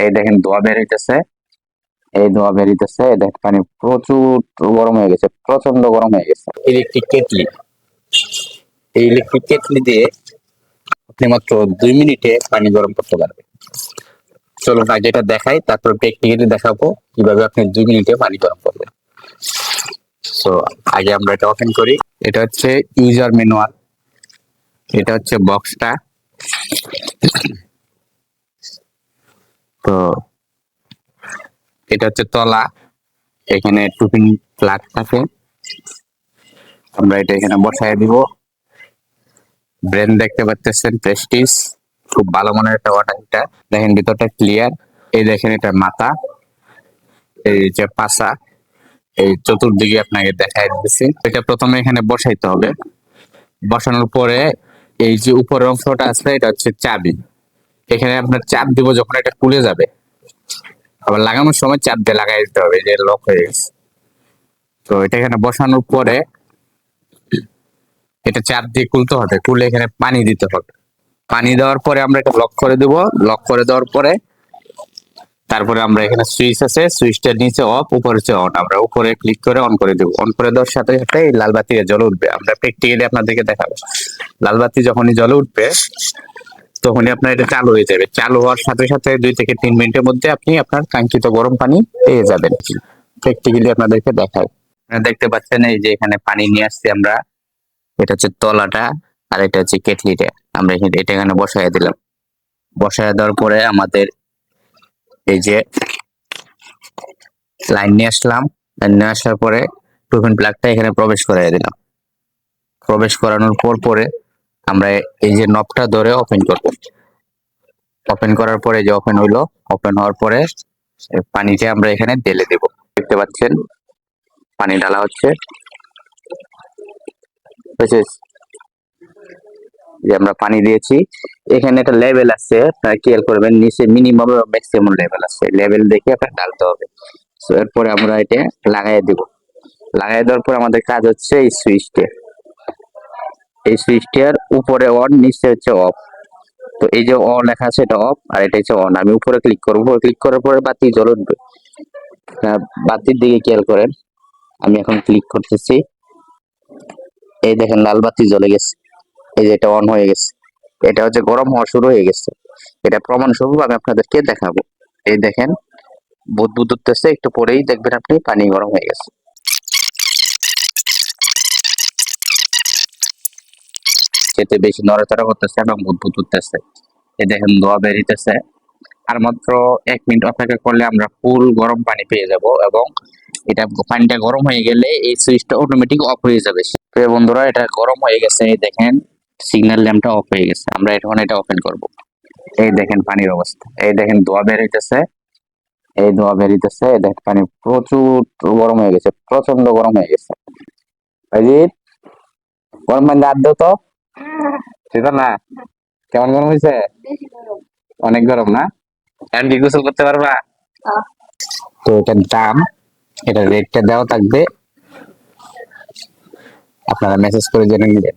এই দেখেন ধোয়া বের হইতেছে, এই ধোয়া বের হইতেছে, এই দেখেন পানি প্রচুর গরম হয়ে গেছে, প্রচন্ড গরম হয়ে গেছে। ইলেকট্রিক কেটলি, এই ইলেকট্রিক কেটলি দিয়ে আপনি মাত্র 2 মিনিটে পানি গরম করতে পারবেন। চলুন আগে এটা দেখাই, তারপর প্র্যাকটিক্যালি দেখাবো কিভাবে আপনি 2 মিনিটে পানি গরম করবেন। সো আগে আমরা এটা ওপেন করি। এটা হচ্ছে ইউজার ম্যানুয়াল, এটা হচ্ছে বক্সটা। তো এটা হচ্ছে তলা, এখানে টুপিন প্লাগ থাকে, আমরা এটা এখানে বসায় দিব। ব্র্যান্ড দেখতে পাচ্ছেন প্রেস্টিজ, খুব ভালো মানের একটা ওয়াটার হিটার। দেখেন ভিতরটা ক্লিয়ার। এই দেখেন এটা মাথা, এই যে পাশা, এই চতুর্দিকে আপনাকে দেখাই দিচ্ছি। এটা প্রথমে এখানে বসাইতে হবে, বসানোর পরে এই যে উপরের অংশটা আছে এটা হচ্ছে চাবি। এখানে আপনার চাপ দিব যখন এটা খুলে যাবে, আবার লাগানোর সময় চাপ দিয়ে লাগাই দিতে হবে, যে লক হয়ে গেছে। তো এটা এখানে বসানোর পরে এটা চাপ দিয়ে খুলতে হবে, খুলে এখানে পানি দিতে হবে। পানি দেওয়ার পরে আমরা এটা লক করে দেব। লক করে দেওয়ার পরে তারপরে আমরা এখানে সুইচ আছে, সুইচটার নিচে অফ, উপরে হচ্ছে অন। আমরা উপরে ক্লিক করে অন করে দেব। অন করে দেওয়ার সাথে সাথে এই লাল বাতি জ্বলে উঠবে। আমরা প্র্যাকটিক্যালি আপনাদেরকে দেখাবো। লাল বাতি যখনই জ্বলে উঠবে তখনই আপনার এটা চালু হয়ে যাবে। চালু হওয়ার সাথে সাথে 2 থেকে 3 মিনিটের মধ্যে আপনি আপনার কাঙ্ক্ষিত গরম পানি পেয়ে যাবেন। প্র্যাকটিক্যালি আপনাদেরকে দেখাই। আপনারা দেখতে পাচ্ছেন এই যে এখানে পানি নিয়ে আসছি আমরা, এটা হচ্ছে তলাটা, আর এটা হচ্ছে কেটলিটা। আমরা এটা এখানে বসায় দিলাম। বসায় দেওয়ার পরে আমাদের এই যে লাইন নিয়ে আসলাম, লাইন নিয়ে আসার পরে টুপিন প্লাগটা এখানে প্রবেশ করাই দিলাম। প্রবেশ করানোর পরে আমরা এই যে নবটা ধরে ওপেন করব। ওপেন করার পরে যে ওপেন হইলো, ওপেন হওয়ার পরে পানিটা আমরা এখানে ঢেলে দেব। দেখতে পাচ্ছেন পানি ঢালা হচ্ছে, যে আমরা পানি দিয়েছি। এখানে একটা লেভেল আছে, আপনারা খেয়াল করবেন, নিচে মিনিমাম এবং ম্যাক্সিমাম লেভেল আছে। লেভেল দেখে আপনার ঢালতে হবে। সো এরপরে আমরা এটা লাগাই দেব। লাগাই দেওয়ার পর আমাদের কাজ হচ্ছে এই সুইচটা, এই সুইচটার উপরে অন, নিচে হচ্ছে অফ। তো এই যে অন লেখা আছে এটা অফ, আর এটা হচ্ছে অন। আমি উপরে ক্লিক করবো, ক্লিক করার পরে বাতি জ্বলে উঠবে। বাতির দিকে খেয়াল করেন, আমি এখন ক্লিক করতেছি, এই দেখেন লাল বাতি জ্বলে গেছে, এই যে এটা অন হয়ে গেছে। এটা হচ্ছে গরম হওয়া শুরু হয়ে গেছে। এটা প্রমাণ স্বরূপ আমি আপনাদেরকে দেখাবো। এই দেখেন বুদবুদ উঠতেছে, একটু পরেই দেখবেন আপনি পানি গরম হয়ে গেছে। খেতে বেশি নড়াচড়া করতেছে এবং বুদবুদ উঠতেছে। এই দেখেন ধোয়া বেরিতেছে। আর মাত্র 1 মিনিট অপেক্ষা করলে আমরা ফুল গরম পানি পেয়ে যাব, এবং এটা পানিটা গরম হয়ে গেলে এই সুইচটা অটোমেটিক অফ হয়ে যাবে। প্রিয় বন্ধুরা, এটা গরম হয়ে গেছে, এই দেখেন সিগন্যাল ল্যাম্পটা অফ হয়ে গেছে। আমরা এখন এটা ওপেন করব। এই দেখেন পানির অবস্থা, এই দেখেন ধোয়া বের হইতেছে, এই ধোয়া বের হইতেছে, এই দেখেন পানি প্রচুর গরম হয়ে গেছে, প্রচন্ড গরম হয়ে গেছে। অজিত, গরম পানি হাত দাও তো, সেটা না। কেমন গরম হয়েছে? অনেক গরম না? এখন কি গোসল করতে পারবা? তো এটার দাম, এটা রেটটা দেওয়া থাকবে, আপনারা মেসেজ করে জেনে নিবেন।